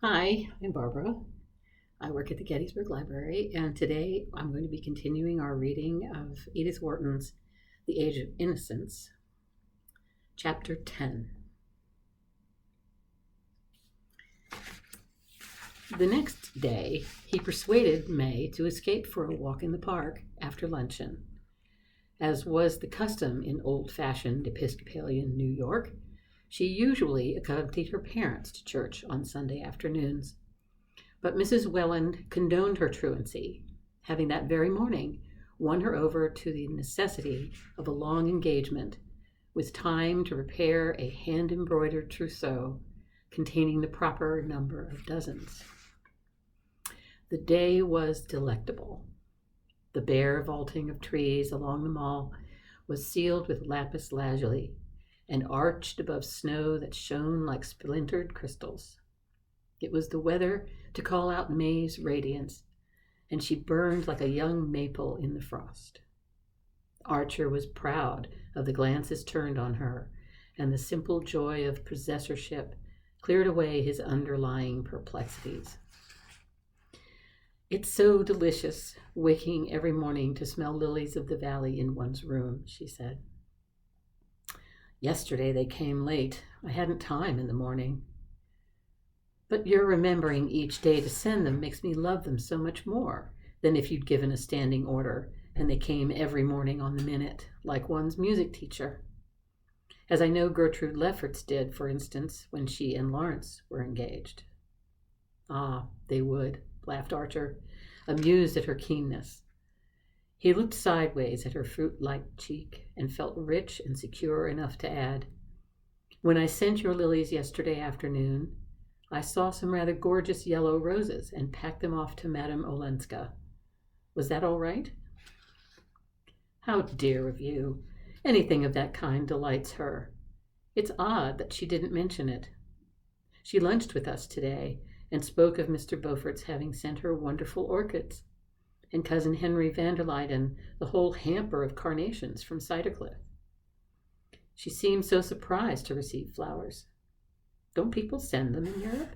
Hi, I'm Barbara. I work at the Gettysburg Library, and today I'm going to be continuing our reading of Edith Wharton's The Age of Innocence, Chapter 10. The next day, he persuaded May to escape for a walk in the park after luncheon. As was the custom in old-fashioned Episcopalian New York, she usually accompanied her parents to church on Sunday afternoons. But Mrs. Welland condoned her truancy, having that very morning won her over to the necessity of a long engagement, with time to prepare a hand-embroidered trousseau containing the proper number of dozens. The day was delectable. The bare vaulting of trees along the mall was sealed with lapis lazuli and arched above snow that shone like splintered crystals. It was the weather to call out May's radiance, and she burned like a young maple in the frost. Archer was proud of the glances turned on her, and the simple joy of possessorship cleared away his underlying perplexities. "It's so delicious, waking every morning to smell lilies of the valley in one's room," she said. "Yesterday they came late. I hadn't time in the morning." "But your remembering each day to send them makes me love them so much more than if you'd given a standing order and they came every morning on the minute, like one's music teacher. As I know Gertrude Lefferts did, for instance, when she and Lawrence were engaged." "Ah, they would," laughed Archer, amused at her keenness. He looked sideways at her fruit-like cheek and felt rich and secure enough to add, "When I sent your lilies yesterday afternoon, I saw some rather gorgeous yellow roses and packed them off to Madame Olenska. Was that all right?" "How dear of you. Anything of that kind delights her. It's odd that she didn't mention it. She lunched with us today and spoke of Mr. Beaufort's having sent her wonderful orchids, and Cousin Henry Vanderluyden the whole hamper of carnations from Cidercliff. She seemed so surprised to receive flowers. Don't people send them in Europe?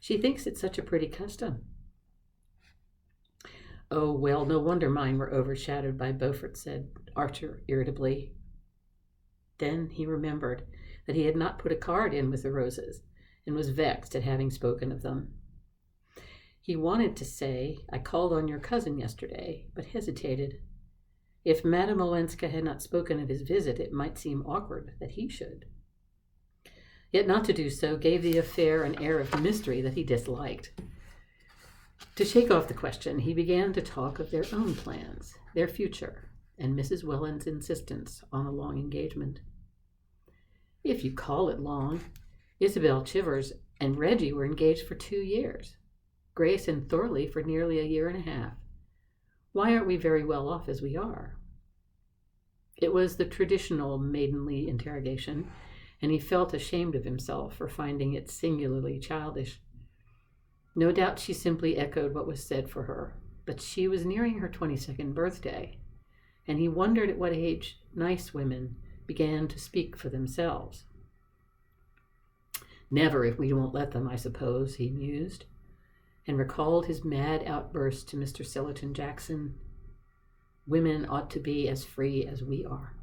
She thinks it's such a pretty custom." "Oh, well, no wonder mine were overshadowed by Beaufort," said Archer irritably. Then he remembered that he had not put a card in with the roses and was vexed at having spoken of them. He wanted to say, "I called on your cousin yesterday," but hesitated. If Madame Olenska had not spoken of his visit, it might seem awkward that he should. Yet not to do so gave the affair an air of mystery that he disliked. To shake off the question, he began to talk of their own plans, their future, and Mrs. Welland's insistence on a long engagement. "If you call it long, Isabel Chivers and Reggie were engaged for 2 years. Grace and Thorley for nearly a year and a half. Why aren't we very well off as we are?" It was the traditional maidenly interrogation, and he felt ashamed of himself for finding it singularly childish. No doubt she simply echoed what was said for her, but she was nearing her 22nd birthday, and he wondered at what age nice women began to speak for themselves. "Never, if we won't let them, I suppose," he mused, and recalled his mad outburst to Mr. Sillerton Jackson. "Women ought to be as free as we are."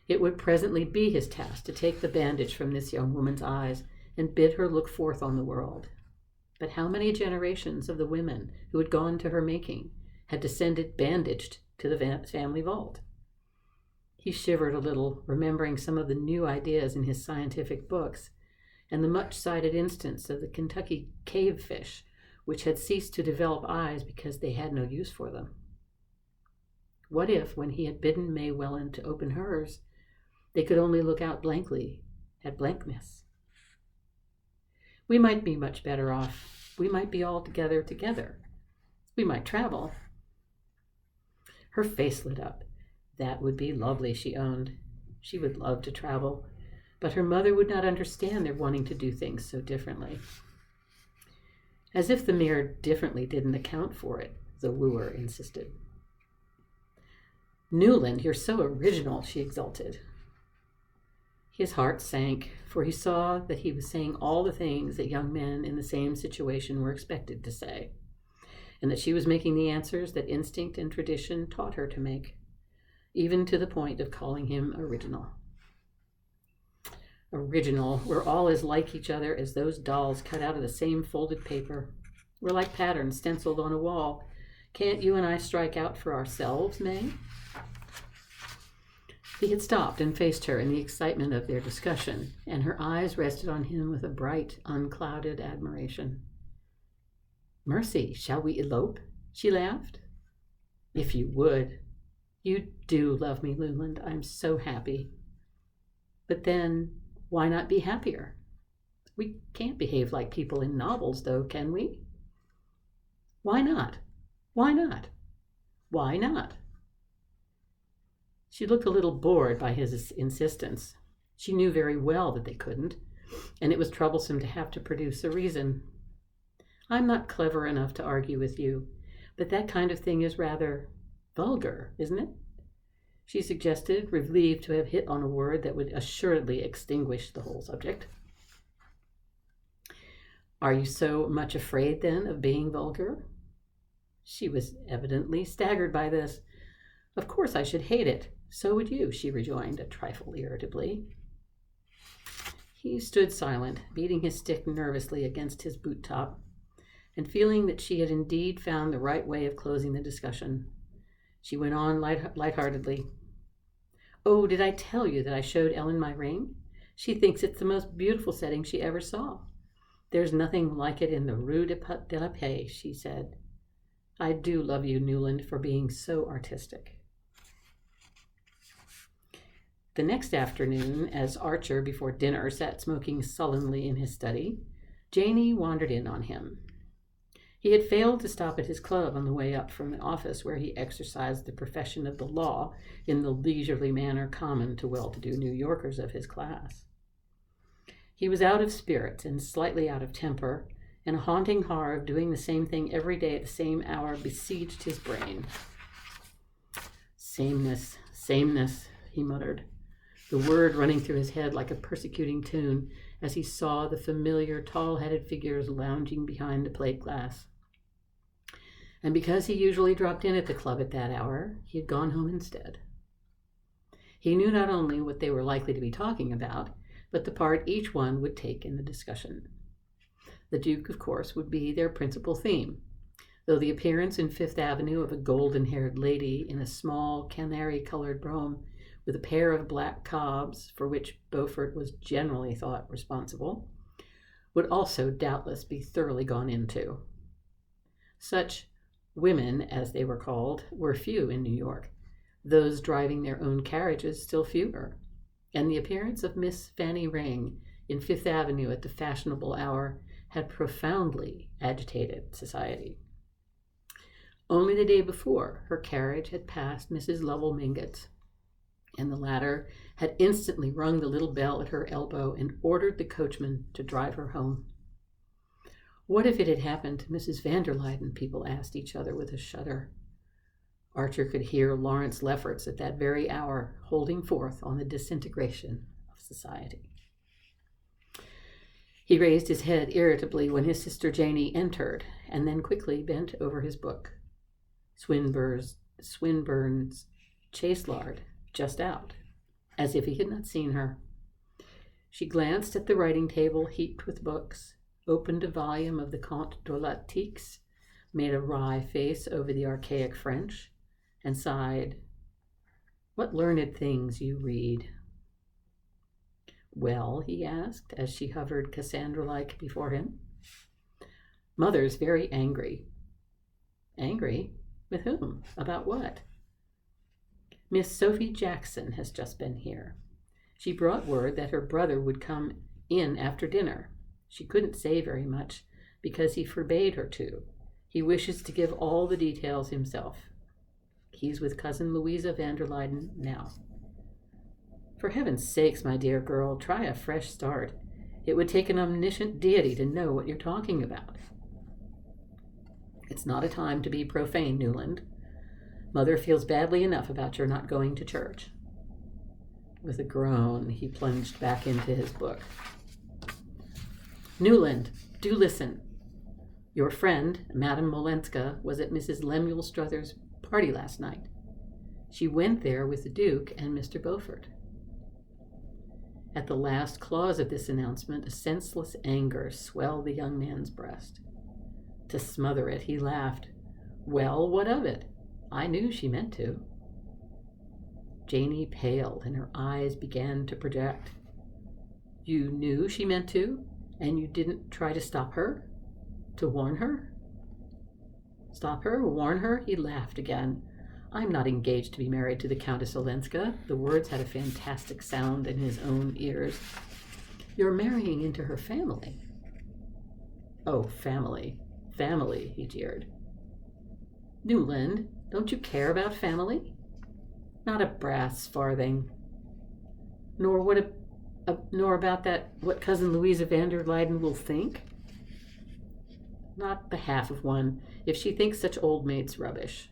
It would presently be his task to take the bandage from this young woman's eyes and bid her look forth on the world. But how many generations of the women who had gone to her making had descended bandaged to the family vault? He shivered a little, remembering some of the new ideas in his scientific books, and the much-cited instance of the Kentucky cave fish, which had ceased to develop eyes because they had no use for them. What if, when he had bidden May Welland to open hers, they could only look out blankly at blankness? "We might be much better off. We might be all together. We might travel." Her face lit up. That would be lovely, she owned. She would love to travel, but her mother would not understand their wanting to do things so differently. As if the mere differently didn't account for it, the wooer insisted. "Newland, you're so original," she exulted. His heart sank, for he saw that he was saying all the things that young men in the same situation were expected to say, and that she was making the answers that instinct and tradition taught her to make, even to the point of calling him original. Original, we're all as like each other as those dolls cut out of the same folded paper. We're like patterns stenciled on a wall. Can't you and I strike out for ourselves, May? He had stopped and faced her in the excitement of their discussion, and her eyes rested on him with a bright, unclouded admiration. Mercy, shall we elope? She laughed. If you would. You do love me, Newland. I'm so happy. But then, why not be happier? We can't behave like people in novels, though, can we? Why not? Why not? Why not? She looked a little bored by his insistence. She knew very well that they couldn't, and it was troublesome to have to produce a reason. I'm not clever enough to argue with you, but that kind of thing is rather vulgar, isn't it? She suggested, relieved to have hit on a word that would assuredly extinguish the whole subject. Are you so much afraid, then, of being vulgar? She was evidently staggered by this. Of course I should hate it. So would you, she rejoined, a trifle irritably. He stood silent, beating his stick nervously against his boot top, and feeling that she had indeed found the right way of closing the discussion. She went on lightheartedly. Oh, did I tell you that I showed Ellen my ring? She thinks it's the most beautiful setting she ever saw. There's nothing like it in the Rue de la Paix, she said. I do love you, Newland, for being so artistic. The next afternoon, as Archer, before dinner, sat smoking sullenly in his study, Janey wandered in on him. He had failed to stop at his club on the way up from the office where he exercised the profession of the law in the leisurely manner common to well-to-do New Yorkers of his class. He was out of spirits and slightly out of temper, and a haunting horror of doing the same thing every day at the same hour besieged his brain. Sameness, he muttered, the word running through his head like a persecuting tune as he saw the familiar tall-headed figures lounging behind the plate glass. And because he usually dropped in at the club at that hour, he had gone home instead. He knew not only what they were likely to be talking about, but the part each one would take in the discussion. The Duke, of course, would be their principal theme, though the appearance in Fifth Avenue of a golden-haired lady in a small canary-colored brougham with a pair of black cobs, for which Beaufort was generally thought responsible, would also doubtless be thoroughly gone into. Such women, as they were called, were few in New York, those driving their own carriages still fewer, and the appearance of Miss Fanny Ring in Fifth Avenue at the fashionable hour had profoundly agitated society. Only the day before, her carriage had passed Mrs. Lovell Mingott's, and the latter had instantly rung the little bell at her elbow and ordered the coachman to drive her home. What if it had happened to Mrs. van der Luyden, people asked each other with a shudder. Archer could hear Lawrence Lefferts at that very hour holding forth on the disintegration of society. He raised his head irritably when his sister Janey entered, and then quickly bent over his book. Swinburne's Chastelard, just out, as if he had not seen her. She glanced at the writing table heaped with books, opened a volume of the Comte de Latix, made a wry face over the archaic French, and sighed, "What learned things you read." "Well?" he asked, as she hovered Cassandra-like before him. "Mother's very angry." "Angry? With whom? About what?" "Miss Sophie Jackson has just been here. She brought word that her brother would come in after dinner. She couldn't say very much, because he forbade her to. He wishes to give all the details himself. He's with Cousin Louisa van der Luyden now." "For heaven's sakes, my dear girl, try a fresh start. It would take an omniscient deity to know what you're talking about." "It's not a time to be profane, Newland. Mother feels badly enough about your not going to church." With a groan, he plunged back into his book. Newland, do listen. Your friend, Madame Molenska, was at Mrs. Lemuel Struthers' party last night. She went there with the Duke and Mr. Beaufort. At the last clause of this announcement, a senseless anger swelled the young man's breast. To smother it, he laughed. Well, what of it? I knew she meant to. Janey paled, and her eyes began to project. You knew she meant to, and you didn't try to stop her? To warn her? Stop her? Warn her? He laughed again. I'm not engaged to be married to the Countess Olenska. The words had a fantastic sound in his own ears. You're marrying into her family. Oh, family. Family, he jeered. Newland, don't you care about family? Not a brass farthing. Nor about that what Cousin Louisa van der Luyden will think? Not the half of one, if she thinks such old maids rubbish.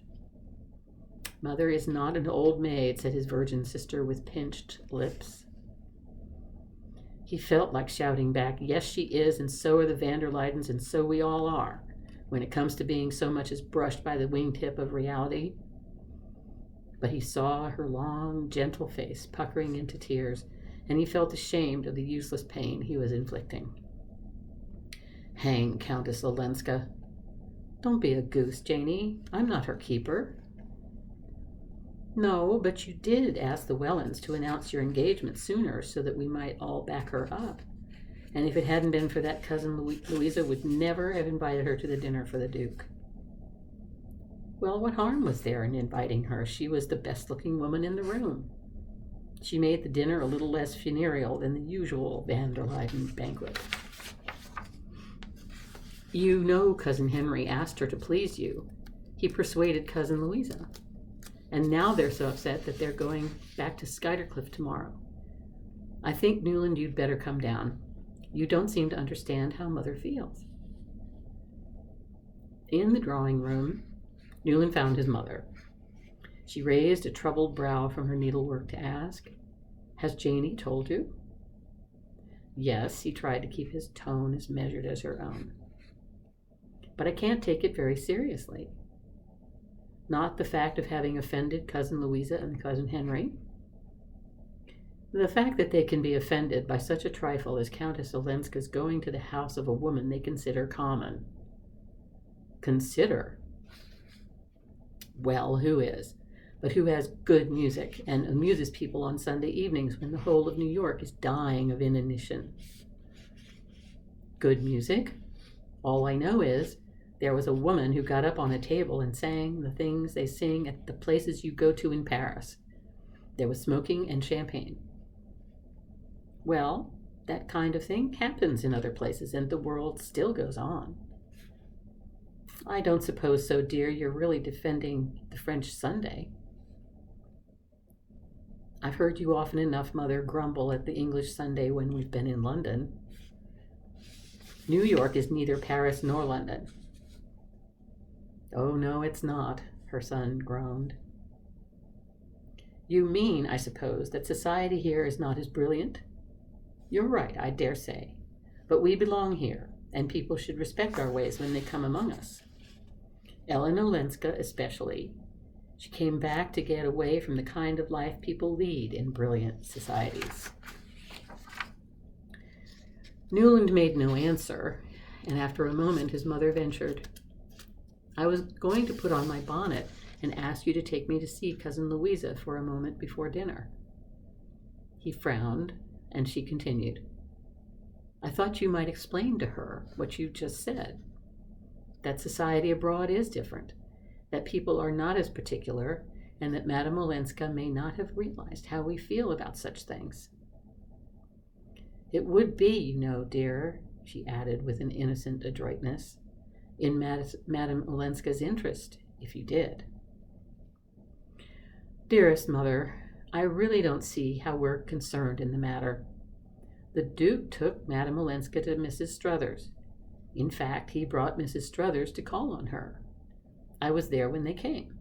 Mother is not an old maid, said his virgin sister with pinched lips. He felt like shouting back, yes, she is, and so are the van der Luydens, and so we all are, when it comes to being so much as brushed by the wingtip of reality. But he saw her long, gentle face puckering into tears, and he felt ashamed of the useless pain he was inflicting. Hang Countess Olenska. Don't be a goose, Janey. I'm not her keeper. No, but you did ask the Wellens to announce your engagement sooner so that we might all back her up. And if it hadn't been for that cousin, Louisa would never have invited her to the dinner for the Duke. Well, what harm was there in inviting her? She was the best-looking woman in the room. She made the dinner a little less funereal than the usual van der Luyden banquet. You know Cousin Henry asked her to please you. He persuaded Cousin Louisa. And now they're so upset that they're going back to Skuytercliff tomorrow. I think, Newland, you'd better come down. You don't seem to understand how Mother feels. In the drawing room, Newland found his mother. She raised a troubled brow from her needlework to ask, Has Janey told you? Yes, he tried to keep his tone as measured as her own. But I can't take it very seriously. Not the fact of having offended Cousin Louisa and Cousin Henry. The fact that they can be offended by such a trifle as Countess Olenska's going to the house of a woman they consider common. Consider? Well, who is? But who has good music and amuses people on Sunday evenings when the whole of New York is dying of inanition? Good music? All I know is there was a woman who got up on a table and sang the things they sing at the places you go to in Paris. There was smoking and champagne. Well, that kind of thing happens in other places, and the world still goes on. I don't suppose so, dear. You're really defending the French Sunday. I've heard you often enough, Mother, grumble at the English Sunday when we've been in London. New York is neither Paris nor London. Oh, no, it's not, her son groaned. You mean, I suppose, that society here is not as brilliant? You're right, I dare say. But we belong here, and people should respect our ways when they come among us. Ellen Olenska especially. She came back to get away from the kind of life people lead in brilliant societies. Newland made no answer, and after a moment his mother ventured, I was going to put on my bonnet and ask you to take me to see Cousin Louisa for a moment before dinner. He frowned, and she continued, I thought you might explain to her what you just said, that society abroad is different, that people are not as particular, and that Madame Olenska may not have realized how we feel about such things. It would be, you know, dear, she added with an innocent adroitness, in Madame Olenska's interest, if you did. Dearest Mother, I really don't see how we're concerned in the matter. The Duke took Madame Olenska to Mrs. Struthers. In fact, he brought Mrs. Struthers to call on her. I was there when they came.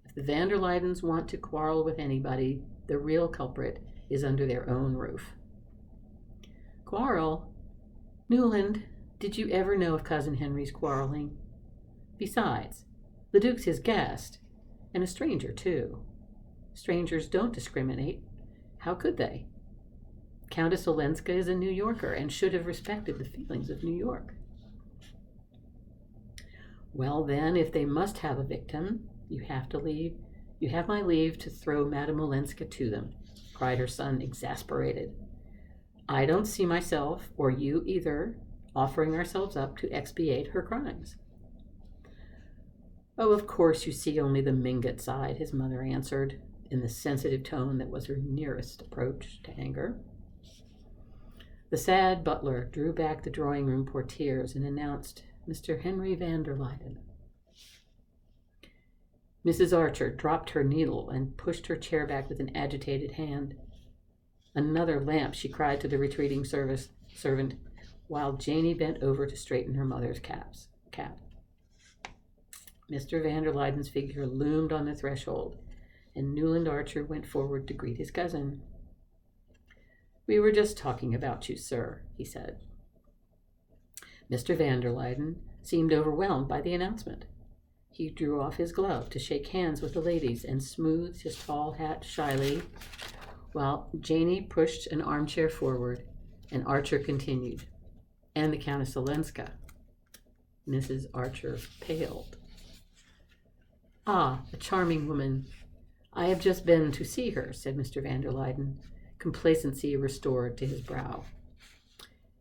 If the van der Luydens want to quarrel with anybody, the real culprit is under their own roof. Quarrel? Newland, did you ever know of Cousin Henry's quarreling? Besides, the Duke's his guest, and a stranger, too. Strangers don't discriminate. How could they? Countess Olenska is a New Yorker and should have respected the feelings of New York. Well, then, if they must have a victim, you have my leave to throw Madame Olenska to them, cried her son, exasperated. I don't see myself, or you either, offering ourselves up to expiate her crimes. Oh, of course you see only the Mingott side, his mother answered, in the sensitive tone that was her nearest approach to anger. The sad butler drew back the drawing-room portieres and announced Mr. Henry van der Luyden. Mrs. Archer dropped her needle and pushed her chair back with an agitated hand. Another lamp, she cried to the retreating servant, while Janey bent over to straighten her mother's cap. Mr. van der Luyden's figure loomed on the threshold, and Newland Archer went forward to greet his cousin. We were just talking about you, sir, he said. Mr. van der Luyden seemed overwhelmed by the announcement. He drew off his glove to shake hands with the ladies and smoothed his tall hat shyly, while Janey pushed an armchair forward and Archer continued. And the Countess Olenska. Mrs. Archer paled. Ah, a charming woman. I have just been to see her, said Mr. van der Luyden, complacency restored to his brow.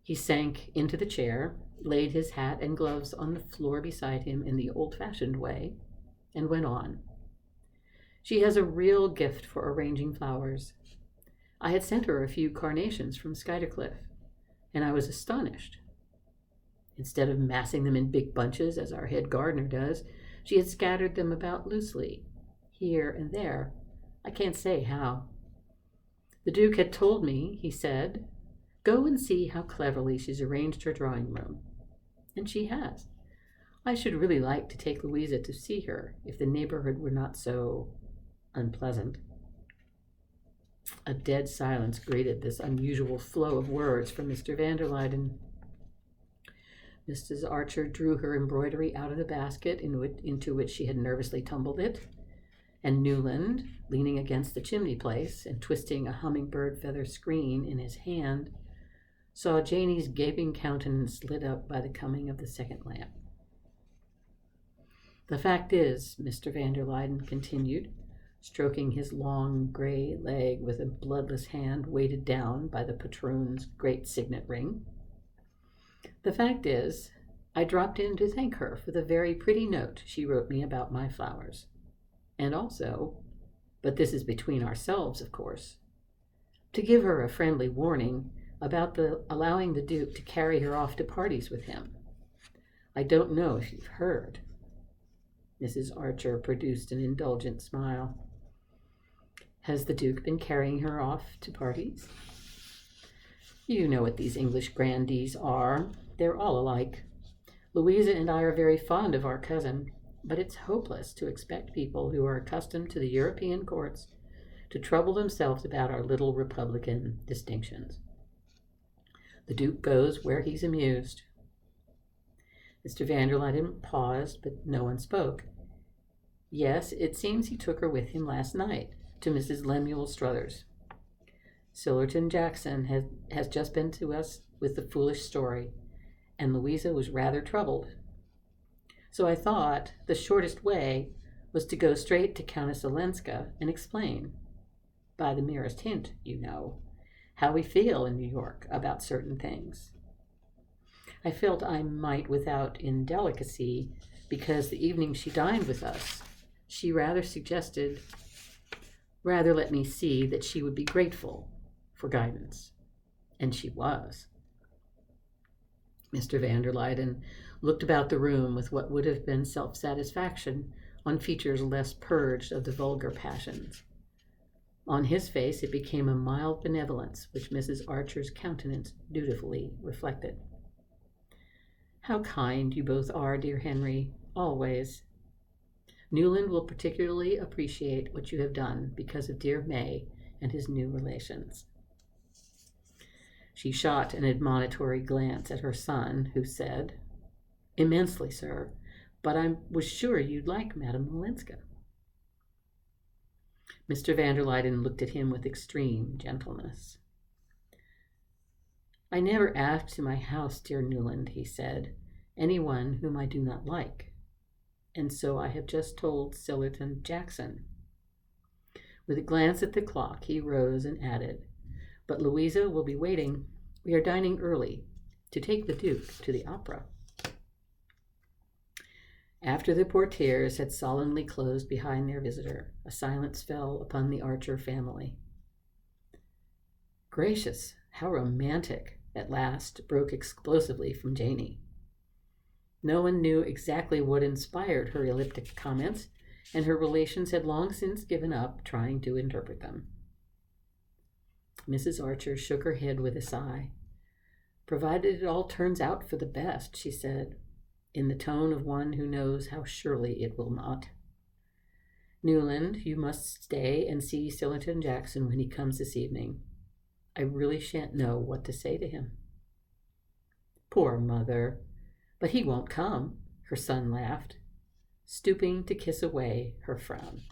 He sank into the chair, laid his hat and gloves on the floor beside him in the old-fashioned way, and went on. She has a real gift for arranging flowers. I had sent her a few carnations from Skuytercliff, and I was astonished. Instead of massing them in big bunches, as our head gardener does, she had scattered them about loosely, here and there. I can't say how. The Duke had told me, he said, go and see how cleverly she's arranged her drawing-room. And she has. I should really like to take Louisa to see her, if the neighborhood were not so unpleasant. A dead silence greeted this unusual flow of words from Mr. van der Luyden. Mrs. Archer drew her embroidery out of the basket into which she had nervously tumbled it, and Newland, leaning against the chimney-place and twisting a hummingbird feather screen in his hand, saw Janey's gaping countenance lit up by the coming of the second lamp. The fact is, Mr. van der Luyden continued, stroking his long gray leg with a bloodless hand weighted down by the patroon's great signet ring. The fact is, I dropped in to thank her for the very pretty note she wrote me about my flowers. And also, but this is between ourselves, of course, to give her a friendly warning about allowing the Duke to carry her off to parties with him. I don't know if you've heard. Mrs. Archer produced an indulgent smile. Has the Duke been carrying her off to parties? You know what these English grandees are. They're all alike. Louisa and I are very fond of our cousin, but it's hopeless to expect people who are accustomed to the European courts to trouble themselves about our little Republican distinctions. The Duke goes where he's amused. Mr. van der Luyden paused, but no one spoke. Yes, it seems he took her with him last night to Mrs. Lemuel Struthers. Sillerton Jackson has just been to us with the foolish story, and Louisa was rather troubled. So I thought the shortest way was to go straight to Countess Olenska and explain, by the merest hint, you know, how we feel in New York about certain things. I felt I might without indelicacy, because the evening she dined with us, she rather let me see that she would be grateful for guidance. And she was. Mr. van der Luyden looked about the room with what would have been self-satisfaction on features less purged of the vulgar passions. On his face it became a mild benevolence which Mrs. Archer's countenance dutifully reflected. How kind you both are, dear Henry, always. Newland will particularly appreciate what you have done because of dear May and his new relations. She shot an admonitory glance at her son, who said, "Immensely, sir, but I was sure you'd like Madame Olenska." Mr. van der Luyden looked at him with extreme gentleness. "I never ask to my house, dear Newland," he said, "anyone whom I do not like, and so I have just told Sillerton Jackson." With a glance at the clock, he rose and added, "But Louisa will be waiting. We are dining early, to take the Duke to the opera." After the portieres had solemnly closed behind their visitor, a silence fell upon the Archer family. "Gracious, how romantic!" at last broke explosively from Janey. No one knew exactly what inspired her elliptic comments, and her relations had long since given up trying to interpret them. Mrs. Archer shook her head with a sigh. "Provided it all turns out for the best," she said, in the tone of one who knows how surely it will not. "Newland, you must stay and see Sillerton Jackson when he comes this evening. I really shan't know what to say to him." "Poor mother! But he won't come," her son laughed, stooping to kiss away her frown.